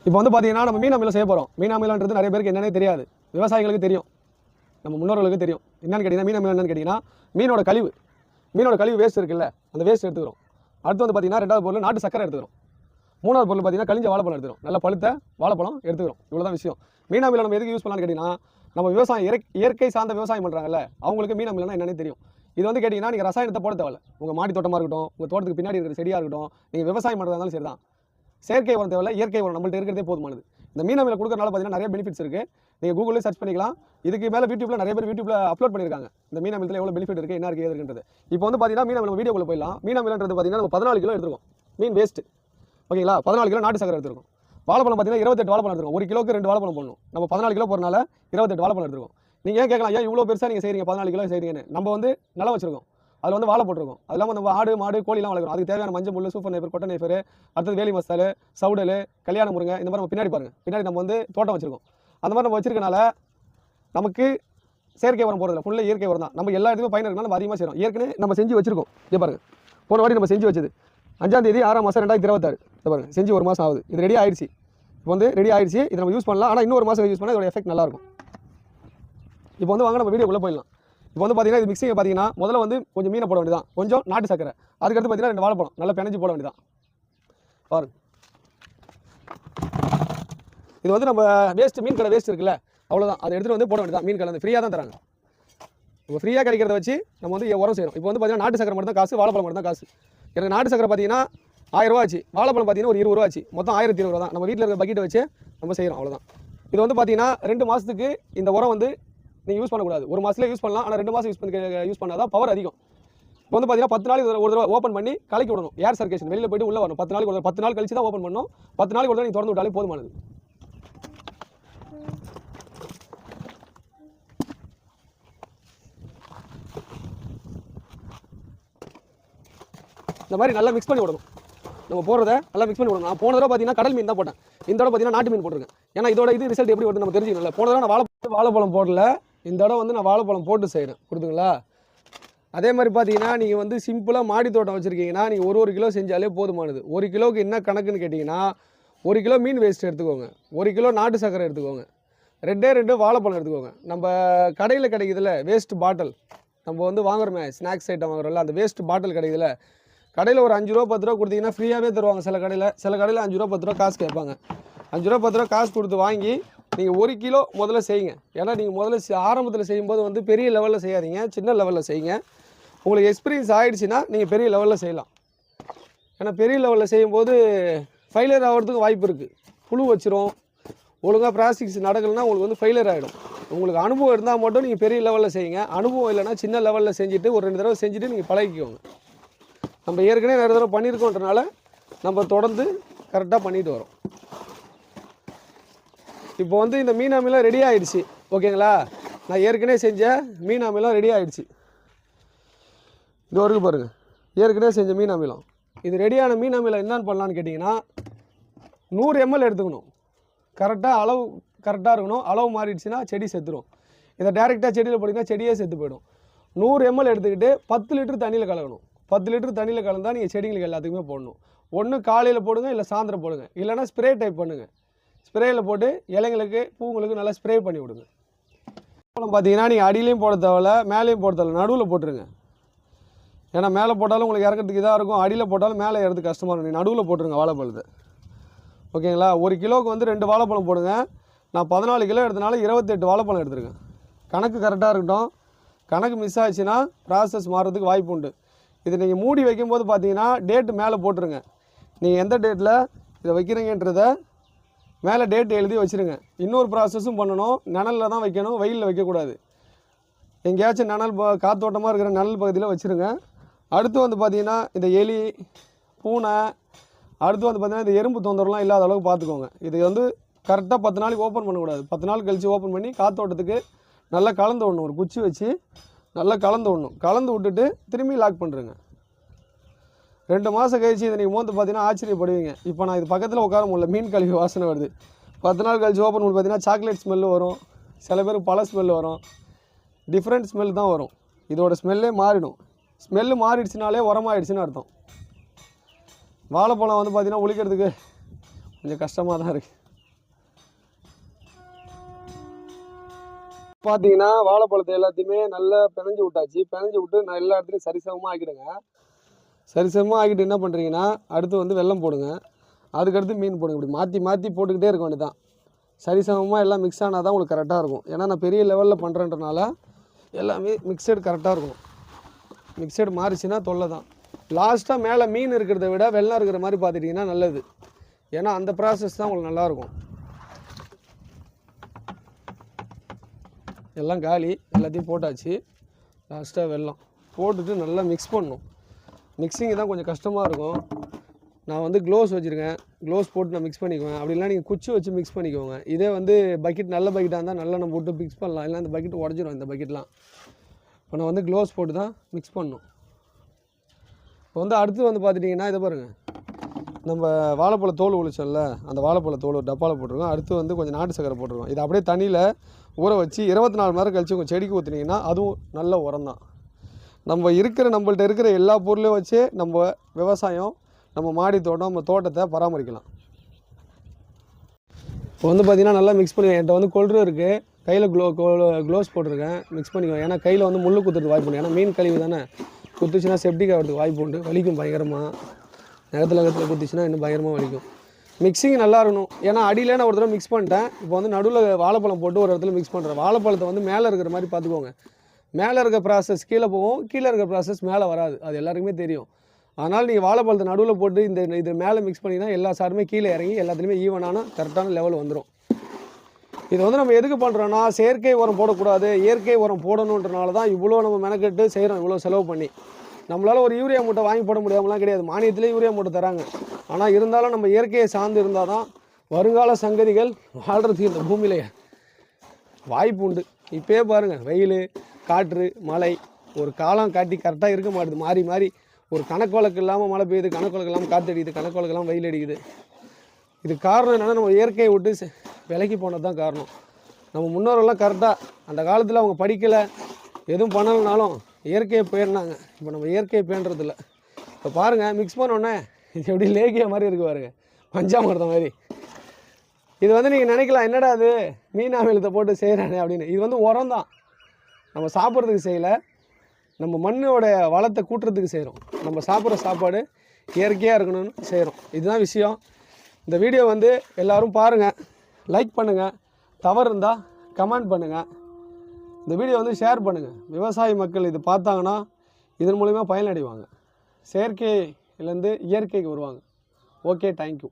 இப்போ வந்து பார்த்தீங்கன்னா நம்ம மீன் அமிலம் செய்ய போகிறோம். மீன் அமிலம்ன்றது நிறைய பேருக்கு என்னன்னே தெரியாது. விவசாயிகளுக்கு தெரியும், நம்ம முன்னோர்களுக்கு தெரியும். என்னன்னு கேட்டிங்கன்னா மீன் அமிலம் என்னன்னு கேட்டிங்கன்னா மீனோட கழிவு வேஸ்ட் இருக்குல்ல, அந்த வேஸ்ட் எடுத்துக்கிறோம். அடுத்து வந்து பார்த்தீங்கன்னா ரெண்டாவது பொருள் நாட்டு சக்கரை எடுத்துக்கிறோம். மூணாவது பொருள் பார்த்தீங்கன்னா கழிஞ்ச வாழைப்பழம் எடுத்துக்கிறோம். நல்ல பழுத்த வாழைப்பழம் எடுத்துக்கிறோம். இவ்வளோதான் விஷயம். மீன் அமிலம் நம்ம எதுக்கு யூஸ் பண்ணலாம்னு கேட்டிங்கன்னா, நம்ம விவசாயம் இயற்கை சார்ந்த விவசாயம் பண்ணுறாங்கல்ல, அவங்களுக்கு மீன் அமிலம்னா என்னன்னு தெரியும். இது வந்து கேட்டிங்கன்னா நீங்கள் ரசாயனத்தை போட தேவையில்ல. உங்கள் மாடி தோட்டமாக இருக்கட்டும், உங்கள் தோட்டத்துக்கு பின்னாடி இருக்கிற செடியாக இருக்கட்டும், நீங்கள் விவசாயம் பண்ணுறதா இருந்தாலும் சரி தான். செயற்கை உரம் தேவையில்ல, இயற்கை உரம் நம்மள்ட்ட இருக்கிறதே போதுமானது. இந்த மீன் அமிலம் கொடுக்கறனால பார்த்தீங்கன்னா நிறைய பெனிஃபிட்ஸ் இருக்குது. நீங்கள் கூகுளில் சர்ச் பண்ணிக்கலாம். இதுக்கு மேலே யூடியூப்ல நிறைய பேர் அப்லோட் பண்ணியிருக்காங்க. இந்த மீன் அமிலத்தில் எவ்வளோ பெனிஃபிட் இருக்குது, என்ன இருக்குது, இருக்குன்றது. இப்போ வந்து பார்த்தீங்கன்னா மீன் அமிலம் வீடியோக்குள்ள போயிடலாம். மீன் அமிலன்றது பார்த்தீங்கன்னா நம்ம 14 கிலோ எடுத்துருக்கோம். மீன் வேஸ்ட் ஓகேங்களா, 14 கிலோ நாட்டு சக்கரை எடுத்துருக்கோம். வாழைப்பழம் பார்த்தீங்கன்னா 28 வாழைப்பழம் எடுத்துருக்கோம். 1 கிலோக்கு 2 வாழைப்பழம் போடணும். நம்ம 14 கிலோ போகிறனால 28 வாழைப்பழம் எடுத்துருக்கோம். நீங்கள் ஏன் கேட்கலாம், ஏன் இவ்வளோ பெருசாக நீங்கள் செய்கிறீங்க, 14 கிலோ செய்கிறீங்கன்னு? நம்ம வந்து நிலம் வச்சிருக்கோம், அதில் வந்து வாழை போட்டிருக்கோம். அது இல்லாமல் நம்ம ஆடு மாடு கோழிலாம் வளர்க்குறோம். அதுக்கு தேவையான மஞ்சள் முள்ளு, சூப்பர் நைஃபர், கொட்டை நைஃபர், அடுத்தது வேலி மசாலு, சவுடல், கல்யாண முருங்கை, இந்த மாதிரி நம்ம பின்னாடி பாருங்கள், பின்னாடி நம்ம வந்து தோட்டம் வச்சிருக்கோம். அந்த மாதிரி நம்ம வச்சிருக்கனால நமக்கு செயற்கை உரம் போடுறதில்ல, ஃபுல்லாக இயற்கை உரம் தான். நம்ம எல்லா இடத்துக்கும் பயன் இருக்கனால நம்ம அதிகமாக செய்கிறோம். ஏற்கனவே நம்ம செஞ்சு வச்சிருக்கோம். இங்கே பாருங்கள், போன வாட்டி நம்ம செஞ்சு வச்சது 5ஆம் தேதி 6ஆம் மாதம் 2026. இதை பாருங்கள், செஞ்சு 1 மாதம் ஆகுது. இது ரெடி ஆயிடுச்சு. இப்போ வந்து ரெடி ஆயிடுச்சு. இதை நம்ம யூஸ் பண்ணலாம். ஆனால் இன்னும் 1 மாதம் யூஸ் பண்ணால் இதோட எஃபெக்ட் நல்லாயிருக்கும். இப்போ வந்து வாங்க நம்ம வீடியோக்குள்ளே போயிடலாம். இப்போ வந்து பார்த்தீங்கன்னா இது மிக்சிங்கை பார்த்தீங்கன்னா முதல்ல வந்து கொஞ்சம் மீனை போட வேண்டியதான், கொஞ்சம் நாட்டு சக்கரை, அதுக்கடுத்து பார்த்தீங்கன்னா 2 வாழைப்பழம் நல்லா பிணைஞ்சு போட வேண்டியதான். பாருங்க, இது வந்து நம்ம வேஸ்ட் மீன் கடை வேஸ்ட் இருக்குல்ல, அவ்வளோதான். அதை எடுத்துகிட்டு வந்து போட வேண்டியதான். மீன் கடை வந்து ஃப்ரீயாக தான் தராங்க. இப்போ ஃப்ரீயாக கிடைக்கிறத வச்சு நம்ம வந்து உரம் செய்யணும். இப்போ வந்து பார்த்தீங்கன்னா நாட்டு சக்கரை மட்டும் தான் காசு, வாழைப்பழம் மட்டும் தான் காசு. எனக்கு நாட்டு சக்கரை பார்த்தீங்கன்னா 1000 ரூபா ஆச்சு, வாழைப்பழம் பார்த்தீங்கன்னா ஒரு 20 ரூபா ஆச்சு, மொத்தம் 1200 ரூபா தான். நம்ம வீட்டில் இருக்க பக்கெட்டை வச்சு நம்ம செய்கிறோம், அவ்வளோதான். இது வந்து பார்த்தீங்கன்னா 2 மாதத்துக்கு இந்த உரம் வந்து நீங்கள் யூஸ் பண்ணக்கூடாது. 1 மாதத்துல யூஸ் பண்ணலாம், ஆனால் 2 மாதம் யூஸ் பண்ணால் தான் பவர் அதிகம். இப்போ வந்து பார்த்தீங்கன்னா 10 நாளைக்கு ஒரு தடவை ஓப்பன் பண்ணி கலக்கி விடணும். ஏர் சர்க்குலேஷன் வெளியில் போய்ட்டு உள்ளே வரணும். 10 நாளைக்கு 10 நாள் கழிச்சு தான் ஓப்பன் பண்ணணும். 10 நாளைக்கு ஒரு தடவை நீங்கள் திறந்து விட்டாலே போதுமானது. இந்த மாதிரி நல்லா மிக்ஸ் பண்ணி விடணும். நம்ம போடுறத நல்லா மிக்ஸ் பண்ணி விடணும். நான் போன தடவை பார்த்தீங்கன்னா கடல் மீன் தான் போட்டேன், இந்த தடவை பார்த்தீங்கன்னா நாட்டு மீன் போட்டிருக்கேன். ஏன்னா இதோட ரிசல்ட் எப்படி வருது நம்ம தெரிஞ்சுக்கணும். போன தடவை நான் வாழைப்பழம் போடல, இந்த தடவை வந்து நான் வாழைப்பழம் போட்டு செய்கிறேன், கொடுத்துங்களா. அதே மாதிரி பார்த்தீங்கன்னா நீங்கள் வந்து சிம்பிளாக மாடி தோட்டம் வச்சுருக்கீங்கன்னா நீங்கள் ஒரு கிலோ செஞ்சாலே போதுமானது. 1 கிலோவுக்கு என்ன கணக்குன்னு கேட்டிங்கன்னா, 1 கிலோ மீன் வேஸ்ட் எடுத்துக்கோங்க, 1 கிலோ நாட்டு சக்கரை எடுத்துக்கோங்க, 2 வாழைப்பழம் எடுத்துக்கோங்க. நம்ம கடையில் கிடைக்குதுல வேஸ்ட் பாட்டில், நம்ம வந்து வாங்குறோமே ஸ்நாக்ஸ் ஐட்டம் வாங்குறோம்ல, அந்த வேஸ்ட் பாட்டில் கிடைக்குதுல, கடையில் ஒரு 5 ரூபா 10 ரூபா கொடுத்தீங்கன்னா ஃப்ரீயாகவே தருவாங்க. சில கடையில் 5 ரூபா 10 ரூபா காசு கேட்பாங்க. 5 ரூபா 10 ரூபா காசு கொடுத்து வாங்கி நீங்கள் 1 கிலோ முதல்ல செய்யுங்க. ஏன்னா நீங்கள் முதல்ல ஆரம்பத்தில் செய்யும்போது வந்து பெரிய லெவலில் செய்யாதீங்க, சின்ன லெவலில் செய்யுங்க. உங்களுக்கு எக்ஸ்பீரியன்ஸ் ஆகிடுச்சின்னா நீங்கள் பெரிய லெவலில் செய்யலாம். ஏன்னா பெரிய லெவலில் செய்யும்போது ஃபெயிலியர் ஆகிறதுக்கு வாய்ப்பு இருக்குது. புழு வச்சிரும், ஒழுங்காக ப்ராக்டிஸ் நடக்கலைன்னா உங்களுக்கு வந்து ஃபெயிலியர் ஆகிடும். உங்களுக்கு அனுபவம் இருந்தால் மட்டும் நீங்கள் பெரிய லெவலில் செய்யுங்க. அனுபவம் இல்லைன்னா சின்ன லெவலில் செஞ்சுட்டு ஒரு 2 தடவை செஞ்சுட்டு நீங்கள் பழகிக்கோங்க. நம்ம ஏற்கனவே நிறைய தடவை பண்ணியிருக்கோன்றனால நம்ம தொடர்ந்து கரெக்டாக பண்ணிட்டு வரோம். இப்போ வந்து இந்த மீன் அமிலம் ரெடி ஆகிடுச்சு, ஓகேங்களா. நான் ஏற்கனவே செஞ்ச மீன் அமிலம் ரெடி ஆகிடுச்சு. இது வரைக்கும் பாருங்கள், ஏற்கனவே செஞ்ச மீன் அமிலம். இது ரெடியான மீன் அமிலம் என்னன்னு பண்ணலான்னு கேட்டிங்கன்னா, 100 ml எடுத்துக்கணும். அளவு கரெக்டாக இருக்கணும். அளவு மாறிடுச்சுன்னா செடி செத்துடும். இதை டேரெக்டாக செடியில் போட்டிங்கன்னா செடியே செத்து போயிடும். 100 ml எடுத்துக்கிட்டு 10 லிட்டர் தண்ணியில் கலக்கணும். 10 லிட்டர் தண்ணியில் கலந்தால் நீங்கள் செடிங்களுக்கு எல்லாத்துக்குமே போடணும். ஒன்று காலையில் போடுங்க, இல்லை சாயந்தரம் போடுங்க, இல்லைனா ஸ்ப்ரே டைப் பண்ணுங்கள். ஸ்ப்ரேயில் போட்டு இலைங்களுக்கு பூங்களுக்கு நல்லா ஸ்ப்ரே பண்ணி விடுங்க. பார்த்தீங்கன்னா நீங்கள் அடியிலையும் போட தேவையில்ல, மேலேயும் போட தேவையில்ல, நடுவில் போட்டுருங்க. ஏன்னா மேலே போட்டாலும் உங்களுக்கு இறக்கிறதுக்கு இதாக இருக்கும், அடியில் போட்டாலும் மேலே இறதுக்கு கஷ்டமாக இருக்கும். நீங்கள் நடுவில் போட்டுருங்க வாழைப்பழத்தை, ஓகேங்களா. 1 கிலோவுக்கு வந்து 2 வாழைப்பழம் போடுங்க. நான் 14 கிலோ எடுத்தனால 28 வாழைப்பழம் எடுத்துருக்கேன். கணக்கு கரெக்டாக இருக்கட்டும். கணக்கு மிஸ் ஆச்சுன்னா ப்ராசஸ் மாறுறதுக்கு வாய்ப்பு உண்டு. இது நீங்கள் மூடி வைக்கும்போது பார்த்தீங்கன்னா டேட்டு மேலே போட்டுருங்க. நீங்கள் எந்த டேட்டில் இதை வைக்கிறீங்கன்றதை மேலே டேட் எழுதி வச்சுருங்க. இன்னொரு ப்ராசஸும் பண்ணணும், நிழலில் தான் வைக்கணும், வெயிலில் வைக்கக்கூடாது. எங்கேயாச்சும் நிழல் காத்தோட்டமாக இருக்கிற நிழல் பகுதியில் வச்சுருங்க. அடுத்து வந்து பார்த்திங்கன்னா இந்த எலி பூனை, அடுத்து வந்து பார்த்திங்கன்னா இந்த எறும்பு தொந்தரவுலாம் இல்லாத அளவுக்கு பார்த்துக்கோங்க. இது வந்து கரெக்டாக 10 நாளைக்கு ஓப்பன் பண்ணக்கூடாது. 10 நாள் கழித்து ஓப்பன் பண்ணி காத்தோட்டத்துக்கு நல்லா கலந்து விடணும். ஒரு குச்சி வச்சு நல்லா கலந்து விடணும். கலந்து விட்டுட்டு திரும்பி லாக் பண்ணுறேங்க. 2 மாதம் கழிச்சு இதை நீங்கள் மோந்து பார்த்தீங்கன்னா ஆச்சரியப்படுவீங்க. இப்போ நான் இது பக்கத்தில் உட்கார முடியல, மீன் கழுவி வாசனை வருது. 10 நாள் கழிச்சு ஓப்பன் பண்ணி பார்த்தீங்கன்னா சாக்லேட் ஸ்மெல்லு வரும், சில பேருக்கு பழ ஸ்மெல்லு வரும், டிஃப்ரெண்ட் ஸ்மெல் தான் வரும். இதோட ஸ்மெல்லே மாறிடும். ஸ்மெல்லு மாறிடுச்சுனாலே உரமாயிடுச்சுன்னு அர்த்தம். வாழைப்பழம் வந்து பார்த்திங்கன்னா உளிக்கிறதுக்கு கொஞ்சம் கஷ்டமாக தான் இருக்குது. பார்த்தீங்கன்னா வாழைப்பழத்தை எல்லாத்தையுமே நல்லா பிணைஞ்சு விட்டாச்சு. பிணைஞ்சு விட்டு நான் எல்லா இடத்துலையும் சரிசமமாக ஆக்கிடுங்க. சரிசமமாக ஆக்கிட்டு என்ன பண்ணுறீங்கன்னா அடுத்து வந்து வெல்லம் போடுங்க. அதுக்கடுத்து மீன் போடுங்க. இப்படி மாற்றி மாற்றி போட்டுக்கிட்டே இருக்க வேண்டியதான். சரிசமமாக எல்லாம் மிக்ஸ் ஆனால் தான் உங்களுக்கு கரெக்டாக இருக்கும். ஏன்னா நான் பெரிய லெவலில் பண்ணுறேன்றனால எல்லாமே மிக்சடு கரெக்டாக இருக்கணும். மிக்சடு மாறிச்சுன்னா தொல்லை தான். லாஸ்ட்டாக மேலே மீன் இருக்கிறத விட வெள்ளம் இருக்கிற மாதிரி பார்த்துட்டிங்கன்னா நல்லது. ஏன்னா அந்த ப்ராசஸ் தான் உங்களுக்கு நல்லாயிருக்கும். எல்லாம் காலி, எல்லாத்தையும் போட்டாச்சு. லாஸ்ட்டாக வெல்லம் போட்டுட்டு நல்லா மிக்ஸ் பண்ணணும். மிக்ஸிங்கு தான் கொஞ்சம் கஷ்டமாக இருக்கும். நான் வந்து க்ளோவ்ஸ் வச்சுருக்கேன். க்ளோவ்ஸ் போட்டு நான் மிக்ஸ் பண்ணிக்குவேன். அப்படின்னா நீங்கள் குச்சி வச்சு மிக்ஸ் பண்ணிக்கோங்க. இதே வந்து பக்கெட் நல்ல பக்கெட்டாக இருந்தால் நல்லா நம்ம போட்டு மிக்ஸ் பண்ணலாம். இல்லை இந்த பக்கெட் உடஞ்சிரும். இந்த பக்கெட்லாம் இப்போ நான் வந்து க்ளோவ்ஸ் போட்டு தான் மிக்ஸ் பண்ணணும். இப்போ வந்து அடுத்து வந்து பார்த்துட்டிங்கன்னா இதை பாருங்கள், நம்ம வாழைப்பழ தோல் ஒழிச்சோம்ல, அந்த வாழைப்பழ தோல் ஒரு டப்பாவில் போட்டிருக்கோம். அடுத்து வந்து கொஞ்சம் நாட்டு சக்கரை போட்டிருக்கோம். இதை அப்படியே தண்ணியில் ஊற வச்சு 24 மணி நேரம் கழிச்சு உங்கள் செடிக்கு ஊற்றுனீங்கன்னா அதுவும் நல்ல உரம் தான். நம்மள்ட்ட இருக்கிற எல்லா பொருளையும் வச்சு நம்ம விவசாயம், நம்ம மாடி தோட்டம், நம்ம தோட்டத்தை பராமரிக்கலாம். இப்போ வந்து பார்த்திங்கன்னா நல்லா மிக்ஸ் பண்ணி, என்கிட்ட வந்து கொள்று இருக்குது, கையில் க்ளோவ்ஸ் போட்டிருக்கேன். மிக்ஸ் பண்ணிக்குவேன். ஏன்னா கையில் வந்து முள் குத்துறதுக்கு வாய்ப்பு உண்டு. ஏன்னா மீன் கழிவு தானே, குத்துச்சுன்னா செப்டிக் ஆகிறதுக்கு வாய்ப்பு உண்டு. வலிக்கும் பயங்கரமாக. நகத்தில் குத்துச்சுன்னா இன்னும் பயங்கரமாக வலிக்கும். மிக்சிங் நல்லா இருக்கணும். ஏன்னா அடியிலே நான் ஒரு தடவை மிக்ஸ் பண்ணிட்டேன். இப்போ வந்து நடுவில் வாழைப்பழம் போட்டு ஒரு இடத்துல மிக்ஸ் பண்ணுறேன். வாழைப்பழத்தை வந்து மேலே இருக்கிற மாதிரி பார்த்துக்கோங்க. மேலே இருக்க ப்ராசஸ் கீழே போகும், கீழே இருக்க ப்ராசஸ் மேலே வராது. அது எல்லாருக்குமே தெரியும். அதனால் நீங்கள் வாழைப்பழத்தை நடுவில் போட்டு இது மேலே மிக்ஸ் பண்ணிங்கன்னா எல்லா சாருமே கீழே இறங்கி எல்லாத்துலேயுமே ஈவனான கரெக்டான லெவல் வந்துடும். இது வந்து நம்ம எதுக்கு பண்ணுறோன்னா, செயற்கை உரம் போடக்கூடாது, இயற்கை உரம் போடணுன்றனால தான் இவ்வளோ நம்ம மெனக்கெட்டு செய்கிறோம். இவ்வளோ செலவு பண்ணி நம்மளால் ஒரு யூரியா மூட்டை வாங்கி போட முடியாமலாம் கிடையாது. மானியத்திலே யூரியா மூட்டை தராங்க. ஆனால் இருந்தாலும் நம்ம இயற்கையை சார்ந்து இருந்தால் தான் வருங்கால சங்கதிகள் வாழ்கிறதுக்கு இந்த பூமியில வாய்ப்பு உண்டு. இப்போயே பாருங்கள், வெயில், காற்று, மழை ஒரு காலம் காட்டி கரெக்டாக இருக்க மாட்டுது. மாறி மாறி ஒரு கணக்கு வழக்கு இல்லாமல் மழை பெய்யுது, கணக்கு வழக்கு இல்லாமல் காற்று அடிக்குது, கணக்கு வழக்கு இல்லாமல் வெயில் அடிக்குது. இது காரணம் என்னென்னா நம்ம இயற்கையை விட்டு விலைக்கு போனது தான் காரணம். நம்ம முன்னோர்கள்லாம் கரெக்டாக அந்த காலத்தில் அவங்க படிக்கலை, எதுவும் பண்ணலைனாலும் இயற்கையை பேர்னாங்க. இப்போ நம்ம இயற்கையை பேணுறதில்ல. இப்போ பாருங்கள், மிக்ஸ் பண்ணோன்னே இது எப்படி லேகியா மாதிரி இருக்குது பாருங்கள், பஞ்சாமிர்தம் மாதிரி. இது வந்து நீங்கள் நினைக்கலாம், என்னடா அது மீன் அமிலத்தை போட்டு செய்கிறானே அப்படின்னு. இது வந்து உரம் தான். நம்ம சாப்பிட்றதுக்கு செய்யலை, நம்ம மண்ணோட வளத்தை கூட்டுறதுக்கு செய்கிறோம். நம்ம சாப்பிட்ற சாப்பாடு இயற்கையாக இருக்கணும்னு செய்கிறோம். இதுதான் விஷயம். இந்த வீடியோ வந்து எல்லோரும் பாருங்கள், லைக் பண்ணுங்கள், தவறு இருந்தால் கமெண்ட் பண்ணுங்கள், இந்த வீடியோ வந்து ஷேர் பண்ணுங்கள். விவசாய மக்கள் இது பார்த்தாங்கன்னா இதன் மூலிமா பயனடைவாங்க. செயற்கையிலேருந்து இயற்கைக்கு வருவாங்க. Okay, thank you.